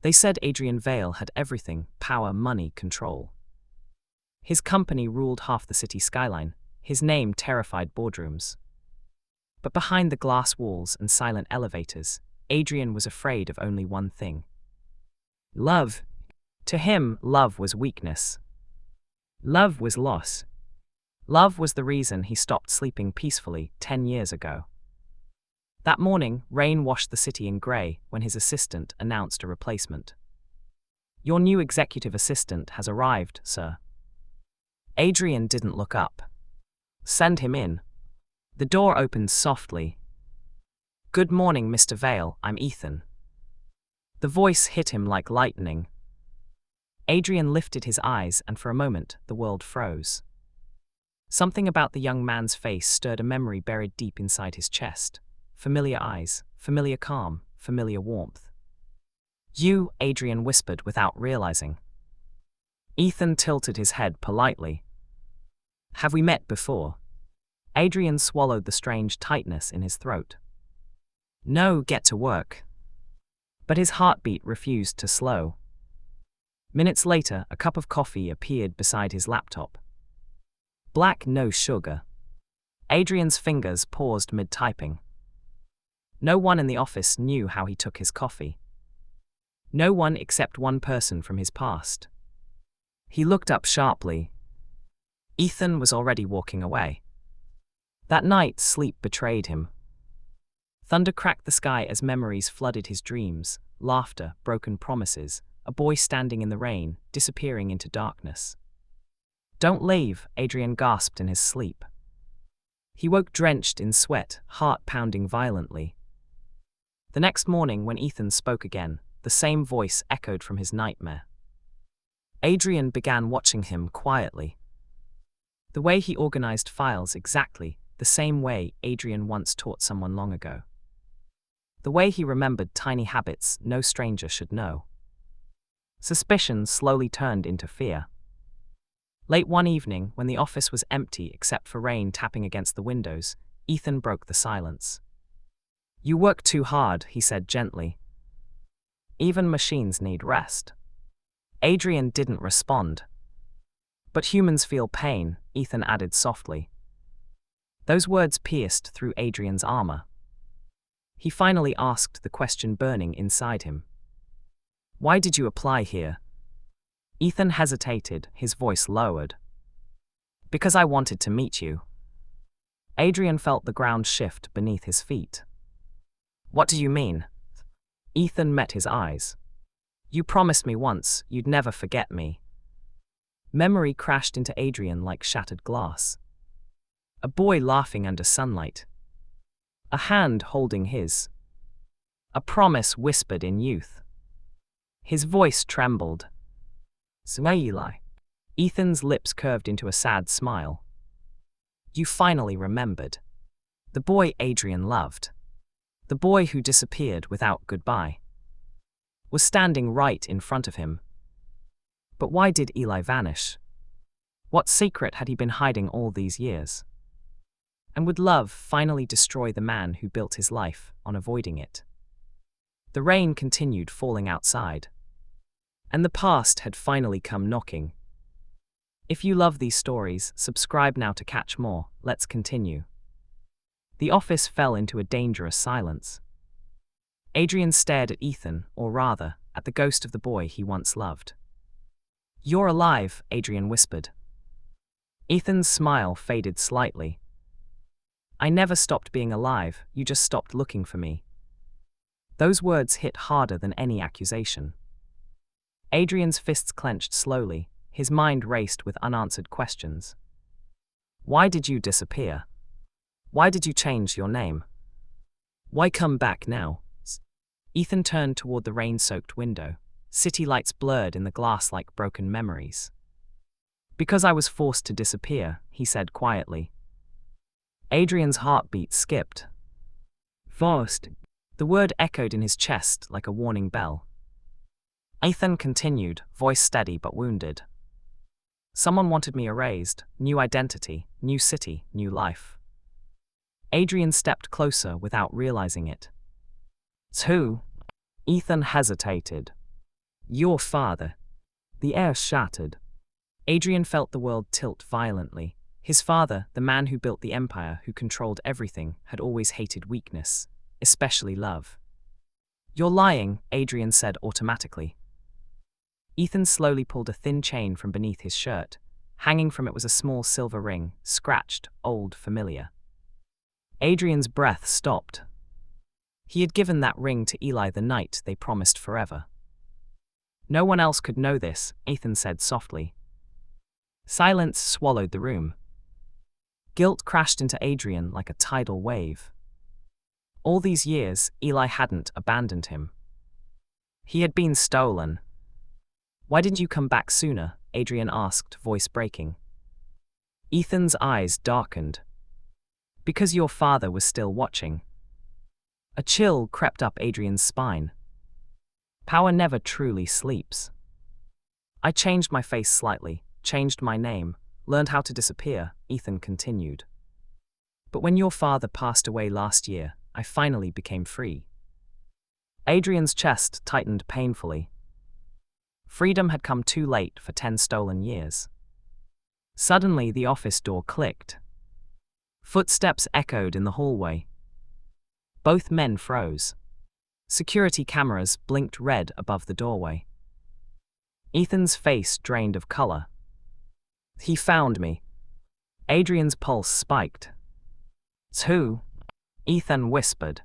They said Adrian Vale had everything: power, money, control. His company ruled half the city skyline. His name terrified boardrooms. But behind the glass walls and silent elevators, Adrian was afraid of only one thing: love. To him, love was weakness. Love was loss. Love was the reason he stopped sleeping peacefully 10 years ago. That morning, rain washed the city in grey when his assistant announced a replacement. "Your new executive assistant has arrived, sir." Adrian didn't look up. "Send him in." The door opened softly. "Good morning, Mr. Vale, I'm Ethan." The voice hit him like lightning. Adrian lifted his eyes, and for a moment, the world froze. Something about the young man's face stirred a memory buried deep inside his chest. Familiar eyes, familiar calm, familiar warmth. "You," Adrian whispered without realizing. Ethan tilted his head politely. "Have we met before?" Adrian swallowed the strange tightness in his throat. "No, get to work." But his heartbeat refused to slow. Minutes later, a cup of coffee appeared beside his laptop. Black, no sugar. Adrian's fingers paused mid-typing. No one in the office knew how he took his coffee. No one except one person from his past. He looked up sharply. Ethan was already walking away. That night, sleep betrayed him. Thunder cracked the sky as memories flooded his dreams: laughter, broken promises, a boy standing in the rain, disappearing into darkness. "Don't leave," Adrian gasped in his sleep. He woke drenched in sweat, heart pounding violently. The next morning, when Ethan spoke again, the same voice echoed from his nightmare. Adrian began watching him quietly. The way he organized files, exactly the same way Adrian once taught someone long ago. The way he remembered tiny habits no stranger should know. Suspicion slowly turned into fear. Late one evening, when the office was empty except for rain tapping against the windows, Ethan broke the silence. "You work too hard," he said gently. "Even machines need rest." Adrian didn't respond. "But humans feel pain," Ethan added softly. Those words pierced through Adrian's armor. He finally asked the question burning inside him. "Why did you apply here?" Ethan hesitated, his voice lowered. "Because I wanted to meet you." Adrian felt the ground shift beneath his feet. "What do you mean?" Ethan met his eyes. "You promised me once you'd never forget me." Memory crashed into Adrian like shattered glass. A boy laughing under sunlight. A hand holding his. A promise whispered in youth. His voice trembled. "Eli." Ethan's lips curved into a sad smile. "You finally remembered." The boy Adrian loved. The boy who disappeared without goodbye. Was standing right in front of him. But why did Eli vanish? What secret had he been hiding all these years? And would love finally destroy the man who built his life on avoiding it? The rain continued falling outside. And the past had finally come knocking. If you love these stories, subscribe now to catch more. Let's continue. The office fell into a dangerous silence. Adrian stared at Ethan, or rather, at the ghost of the boy he once loved. "You're alive," Adrian whispered. Ethan's smile faded slightly. "I never stopped being alive, you just stopped looking for me." Those words hit harder than any accusation. Adrian's fists clenched slowly, his mind raced with unanswered questions. Why did you disappear? Why did you change your name? Why come back now? Ethan turned toward the rain-soaked window. City lights blurred in the glass like broken memories. "Because I was forced to disappear," he said quietly. Adrian's heartbeat skipped. "Forced." The word echoed in his chest like a warning bell. Ethan continued, voice steady but wounded. "Someone wanted me erased, new identity, new city, new life." Adrian stepped closer without realizing it. "Who?" Ethan hesitated. Your father. The air shattered. Adrian felt the world tilt violently. His father, the man who built the empire, who controlled everything, had always hated weakness, especially love. You're lying, Adrian said automatically. Ethan slowly pulled a thin chain from beneath his shirt. Hanging from it was a small silver ring, scratched, old, familiar. Adrian's breath stopped. He had given that ring to Eli the night they promised forever. No one else could know this, Ethan said softly. Silence swallowed the room. Guilt crashed into Adrian like a tidal wave. All these years, Eli hadn't abandoned him. He had been stolen. Why didn't you come back sooner? Adrian asked, voice breaking. Ethan's eyes darkened. Because your father was still watching. A chill crept up Adrian's spine. Power never truly sleeps. I changed my face slightly, changed my name, learned how to disappear, Ethan continued. But when your father passed away last year, I finally became free. Adrian's chest tightened painfully. Freedom had come too late for 10 stolen years. Suddenly, the office door clicked. Footsteps echoed in the hallway. Both men froze. Security cameras blinked red above the doorway. Ethan's face drained of color. He found me. Adrian's pulse spiked. It's who? Ethan whispered.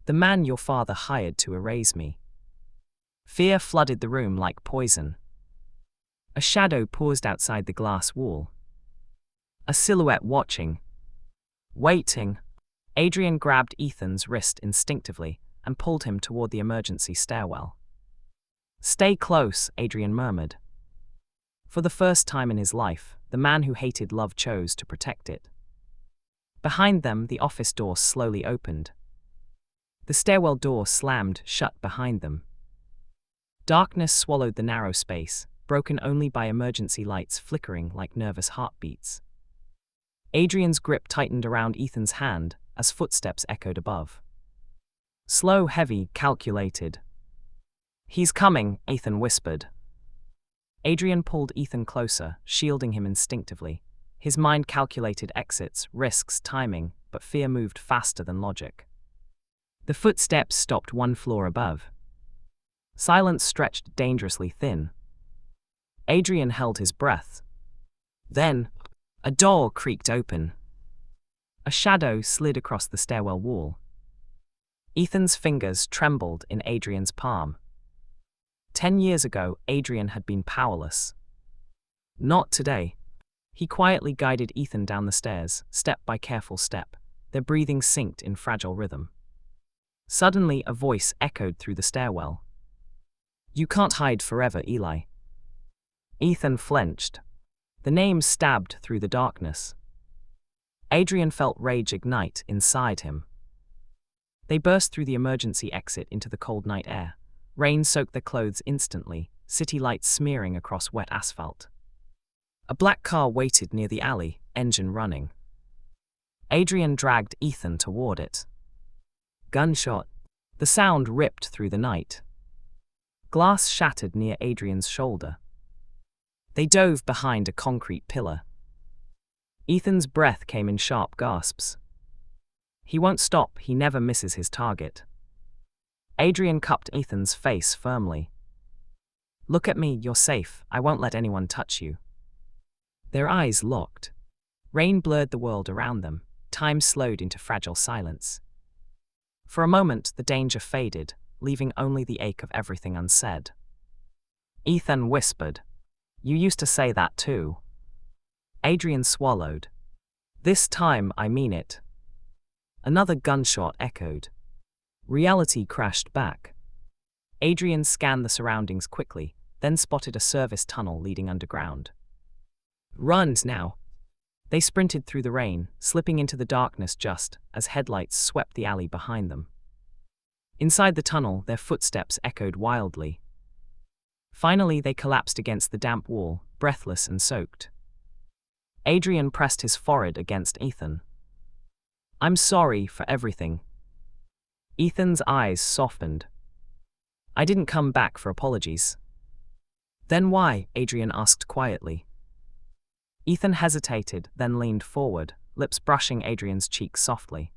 The man your father hired to erase me. Fear flooded the room like poison. A shadow paused outside the glass wall. A silhouette watching. Waiting. Adrian grabbed Ethan's wrist instinctively and pulled him toward the emergency stairwell. Stay close, Adrian murmured. For the first time in his life, the man who hated love chose to protect it. Behind them, the office door slowly opened. The stairwell door slammed shut behind them. Darkness swallowed the narrow space, broken only by emergency lights flickering like nervous heartbeats. Adrian's grip tightened around Ethan's hand as footsteps echoed above. Slow, heavy, calculated. He's coming, Ethan whispered. Adrian pulled Ethan closer, shielding him instinctively. His mind calculated exits, risks, timing, but fear moved faster than logic. The footsteps stopped 1 floor above. Silence stretched dangerously thin. Adrian held his breath. Then, a door creaked open. A shadow slid across the stairwell wall. Ethan's fingers trembled in Adrian's palm. 10 years ago, Adrian had been powerless. Not today. He quietly guided Ethan down the stairs, step by careful step, their breathing synced in fragile rhythm. Suddenly, a voice echoed through the stairwell. You can't hide forever, Eli. Ethan flinched. The name stabbed through the darkness. Adrian felt rage ignite inside him. They burst through the emergency exit into the cold night air. Rain soaked their clothes instantly, city lights smearing across wet asphalt. A black car waited near the alley, engine running. Adrian dragged Ethan toward it. Gunshot. The sound ripped through the night. Glass shattered near Adrian's shoulder. They dove behind a concrete pillar. Ethan's breath came in sharp gasps. He won't stop, he never misses his target. Adrian cupped Ethan's face firmly. Look at me, you're safe, I won't let anyone touch you. Their eyes locked. Rain blurred the world around them, time slowed into fragile silence. For a moment, the danger faded, leaving only the ache of everything unsaid. Ethan whispered, You used to say that too. Adrian swallowed. This time, I mean it. Another gunshot echoed. Reality crashed back. Adrian scanned the surroundings quickly, then spotted a service tunnel leading underground. Run now! They sprinted through the rain, slipping into the darkness just as headlights swept the alley behind them. Inside the tunnel, their footsteps echoed wildly. Finally, they collapsed against the damp wall, breathless and soaked. Adrian pressed his forehead against Ethan. I'm sorry for everything. Ethan's eyes softened. I didn't come back for apologies. Then why? Adrian asked quietly. Ethan hesitated, then leaned forward, lips brushing Adrian's cheek softly.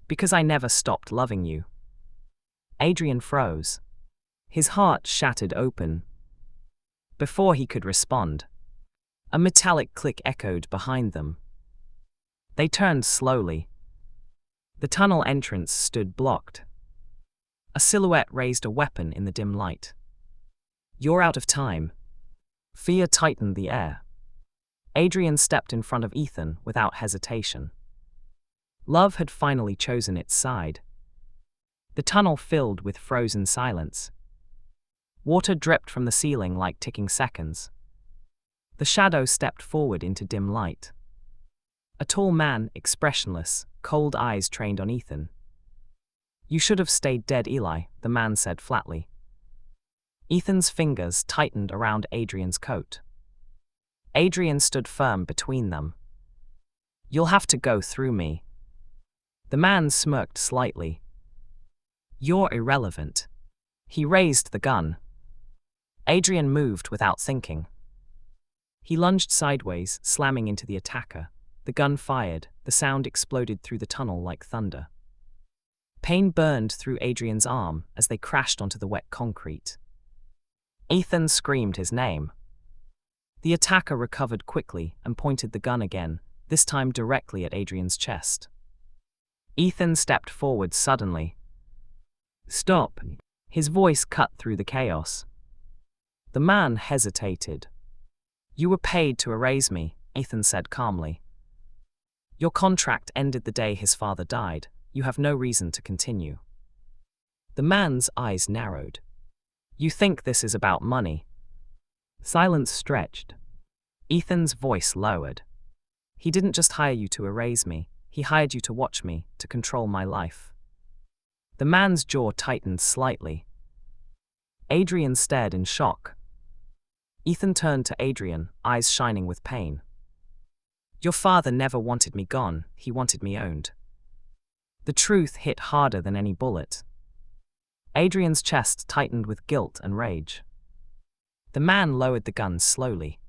Because I never stopped loving you. Adrian froze. His heart shattered open. Before he could respond, a metallic click echoed behind them. They turned slowly. The tunnel entrance stood blocked. A silhouette raised a weapon in the dim light. You're out of time. Fear tightened the air. Adrian stepped in front of Ethan without hesitation. Love had finally chosen its side. The tunnel filled with frozen silence. Water dripped from the ceiling like ticking seconds. The shadow stepped forward into dim light. A tall man, expressionless, cold eyes trained on Ethan. You should have stayed dead, Eli, the man said flatly. Ethan's fingers tightened around Adrian's coat. Adrian stood firm between them. You'll have to go through me. The man smirked slightly. You're irrelevant. He raised the gun. Adrian moved without thinking. He lunged sideways, slamming into the attacker. The gun fired, the sound exploded through the tunnel like thunder. Pain burned through Adrian's arm as they crashed onto the wet concrete. Ethan screamed his name. The attacker recovered quickly and pointed the gun again, this time directly at Adrian's chest. Ethan stepped forward suddenly. Stop! His voice cut through the chaos. The man hesitated. You were paid to erase me, Ethan said calmly. Your contract ended the day his father died. You have no reason to continue. The man's eyes narrowed. You think this is about money? Silence stretched. Ethan's voice lowered. He didn't just hire you to erase me, he hired you to watch me, to control my life. The man's jaw tightened slightly. Adrian stared in shock. Ethan turned to Adrian, eyes shining with pain. Your father never wanted me gone, he wanted me owned. The truth hit harder than any bullet. Adrian's chest tightened with guilt and rage. The man lowered the gun slowly.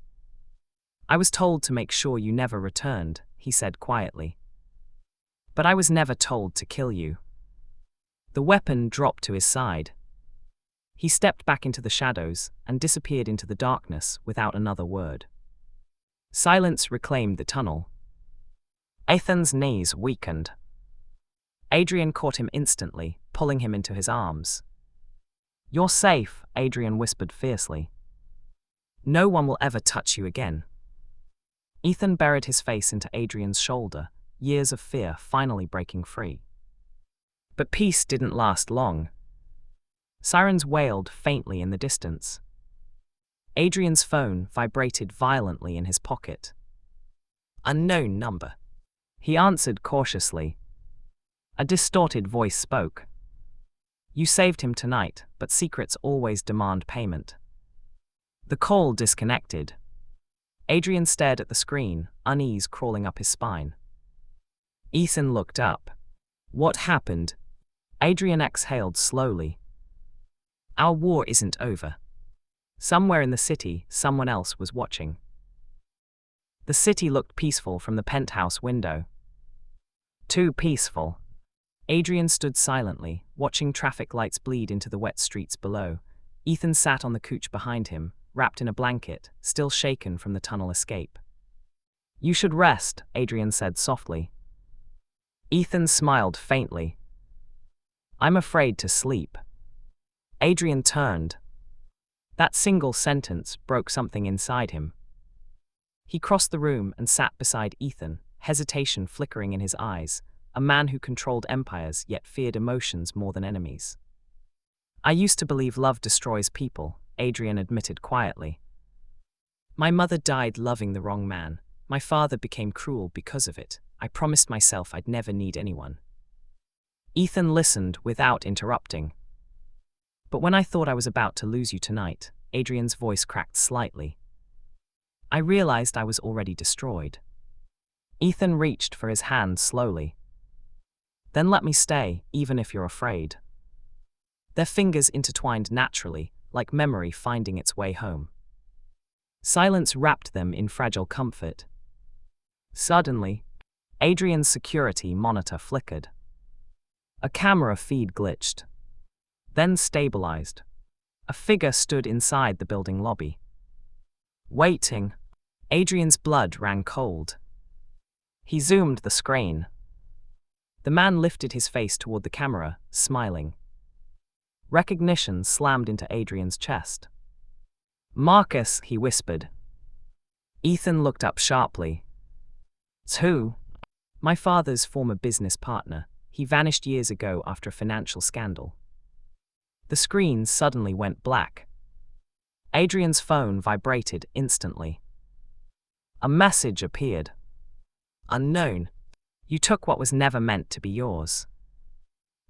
I was told to make sure you never returned, he said quietly. But I was never told to kill you. The weapon dropped to his side. He stepped back into the shadows and disappeared into the darkness without another word. Silence reclaimed the tunnel. Ethan's knees weakened. Adrian caught him instantly, pulling him into his arms. You're safe, Adrian whispered fiercely. No one will ever touch you again. Ethan buried his face into Adrian's shoulder, years of fear finally breaking free. But peace didn't last long. Sirens wailed faintly in the distance. Adrian's phone vibrated violently in his pocket. Unknown number. He answered cautiously. A distorted voice spoke. You saved him tonight, but secrets always demand payment. The call disconnected. Adrian stared at the screen, unease crawling up his spine. Ethan looked up. What happened? Adrian exhaled slowly. Our war isn't over. Somewhere in the city, someone else was watching. The city looked peaceful from the penthouse window. Too peaceful. Adrian stood silently, watching traffic lights bleed into the wet streets below. Ethan sat on the couch behind him, wrapped in a blanket, still shaken from the tunnel escape. You should rest, Adrian said softly. Ethan smiled faintly. I'm afraid to sleep. Adrian turned. That single sentence broke something inside him. He crossed the room and sat beside Ethan, hesitation flickering in his eyes, a man who controlled empires yet feared emotions more than enemies. I used to believe love destroys people, Adrian admitted quietly. My mother died loving the wrong man. My father became cruel because of it. I promised myself I'd never need anyone. Ethan listened without interrupting. But when I thought I was about to lose you tonight, Adrian's voice cracked slightly. I realized I was already destroyed. Ethan reached for his hand slowly. Then let me stay, even if you're afraid. Their fingers intertwined naturally, like memory finding its way home. Silence wrapped them in fragile comfort. Suddenly, Adrian's security monitor flickered. A camera feed glitched, then stabilized. A figure stood inside the building lobby. Waiting, Adrian's blood ran cold. He zoomed the screen. The man lifted his face toward the camera, smiling. Recognition slammed into Adrian's chest. "Marcus," he whispered. Ethan looked up sharply. "It's who?" "My father's former business partner. He vanished years ago after a financial scandal." The screen suddenly went black. Adrian's phone vibrated instantly. A message appeared. "Unknown. You took what was never meant to be yours.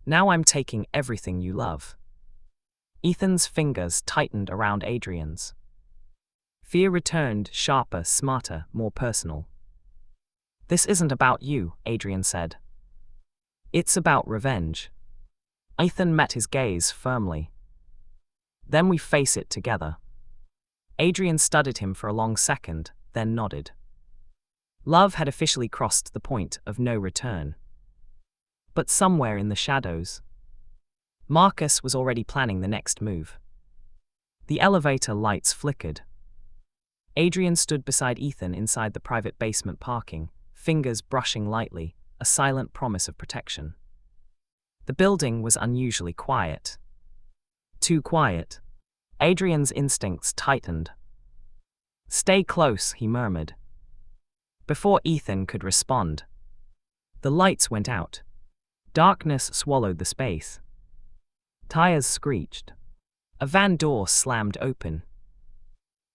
Now I'm taking everything you love." Ethan's fingers tightened around Adrian's. Fear returned, sharper, smarter, more personal. "This isn't about you," Adrian said. "It's about revenge." Ethan met his gaze firmly. "Then we face it together." Adrian studied him for a long second, then nodded. Love had officially crossed the point of no return. But somewhere in the shadows, Marcus was already planning the next move. The elevator lights flickered. Adrian stood beside Ethan inside the private basement parking, fingers brushing lightly, a silent promise of protection. The building was unusually quiet. Too quiet. Adrian's instincts tightened. "Stay close," he murmured. Before Ethan could respond, the lights went out. Darkness swallowed the space. Tires screeched. A van door slammed open.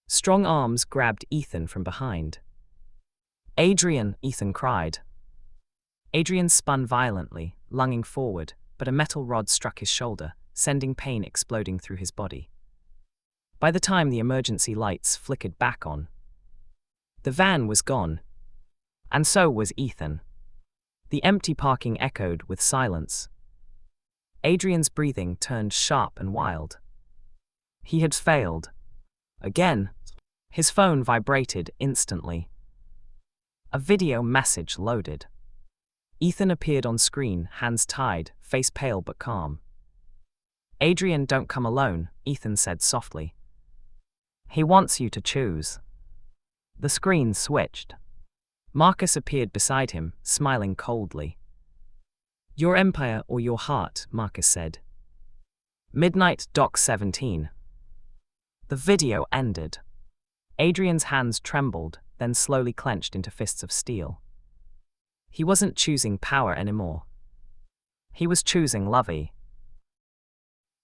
Strong arms grabbed Ethan from behind. "Adrian!" Ethan cried. Adrian spun violently, lunging forward, but a metal rod struck his shoulder, sending pain exploding through his body. By the time the emergency lights flickered back on, the van was gone. And so was Ethan. The empty parking echoed with silence. Adrian's breathing turned sharp and wild. He had failed. Again. His phone vibrated instantly. A video message loaded. Ethan appeared on screen, hands tied, face pale but calm. "Adrian, don't come alone," Ethan said softly. "He wants you to choose." The screen switched. Marcus appeared beside him, smiling coldly. "Your empire or your heart," Marcus said. "Midnight, Dock 17. The video ended. Adrian's hands trembled, then slowly clenched into fists of steel. He wasn't choosing power anymore. He was choosing Lovey.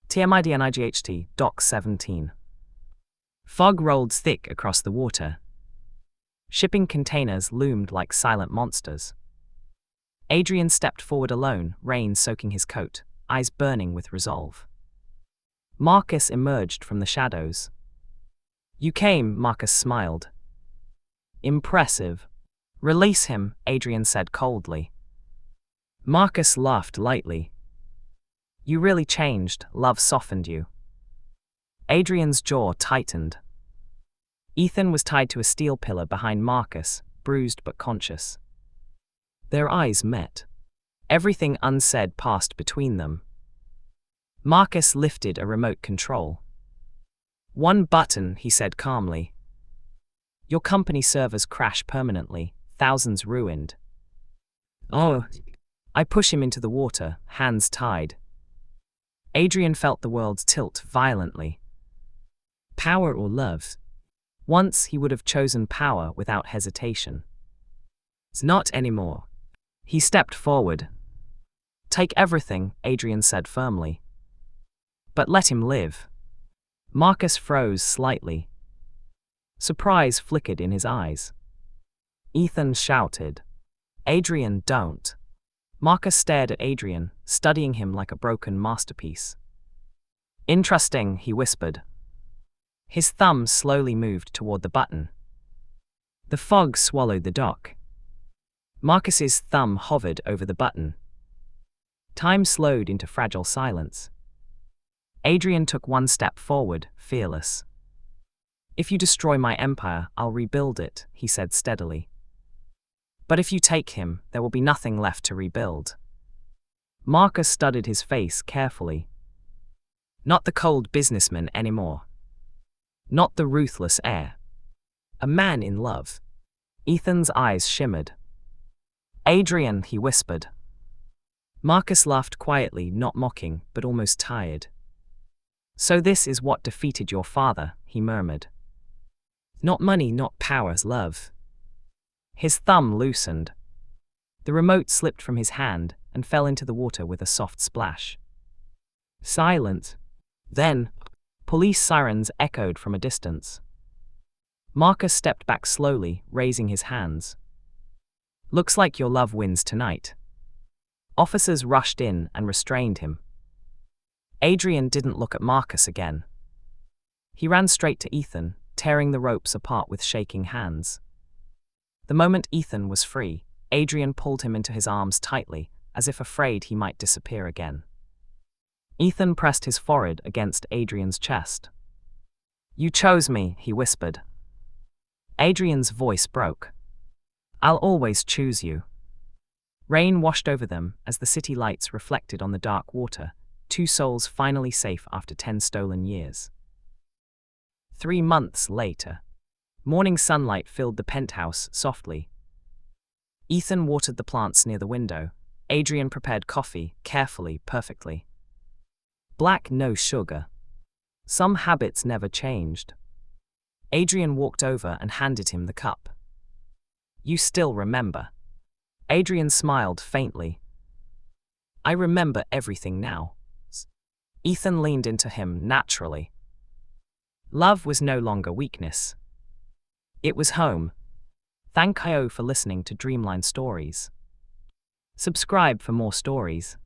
TMIDNIGHT, Dock 17. Fog rolled thick across the water. Shipping containers loomed like silent monsters. Adrian stepped forward alone, rain soaking his coat, eyes burning with resolve. Marcus emerged from the shadows. "You came," Marcus smiled. "Impressive." "Release him," Adrian said coldly. Marcus laughed lightly. "You really changed, love softened you." Adrian's jaw tightened. Ethan was tied to a steel pillar behind Marcus, bruised but conscious. Their eyes met. Everything unsaid passed between them. Marcus lifted a remote control. "One button," he said calmly. "Your company servers crash permanently, thousands ruined." "Oh." I push him into the water, hands tied. Adrian felt the world tilt violently. Power or love? Once he would have chosen power without hesitation. It's not anymore. He stepped forward. "Take everything," Adrian said firmly. "But let him live." Marcus froze slightly. Surprise flickered in his eyes. Ethan shouted, "Adrian, don't." Marcus stared at Adrian, studying him like a broken masterpiece. "Interesting," he whispered. His thumb slowly moved toward the button. The fog swallowed the dock. Marcus's thumb hovered over the button. Time slowed into fragile silence. Adrian took one step forward, fearless. "If you destroy my empire, I'll rebuild it," he said steadily. "But if you take him, there will be nothing left to rebuild." Marcus studied his face carefully. Not the cold businessman anymore. Not the ruthless heir. A man in love. Ethan's eyes shimmered. "Adrian," he whispered. Marcus laughed quietly, not mocking, but almost tired. "So this is what defeated your father," he murmured. "Not money, not power, love." His thumb loosened. The remote slipped from his hand and fell into the water with a soft splash. Silence. Then, police sirens echoed from a distance. Marcus stepped back slowly, raising his hands. "Looks like your love wins tonight." Officers rushed in and restrained him. Adrian didn't look at Marcus again. He ran straight to Ethan, tearing the ropes apart with shaking hands. The moment Ethan was free, Adrian pulled him into his arms tightly, as if afraid he might disappear again. Ethan pressed his forehead against Adrian's chest. "You chose me," he whispered. Adrian's voice broke. "I'll always choose you." Rain washed over them as the city lights reflected on the dark water, two souls finally safe after 10 stolen years. 3 months later, morning sunlight filled the penthouse softly. Ethan watered the plants near the window. Adrian prepared coffee, carefully, perfectly. Black, no sugar. Some habits never changed. Adrian walked over and handed him the cup. "You still remember?" Adrian smiled faintly. "I remember everything now." Ethan leaned into him naturally. Love was no longer weakness. It was home. Thank you for listening to Dreamline Stories. Subscribe for more stories.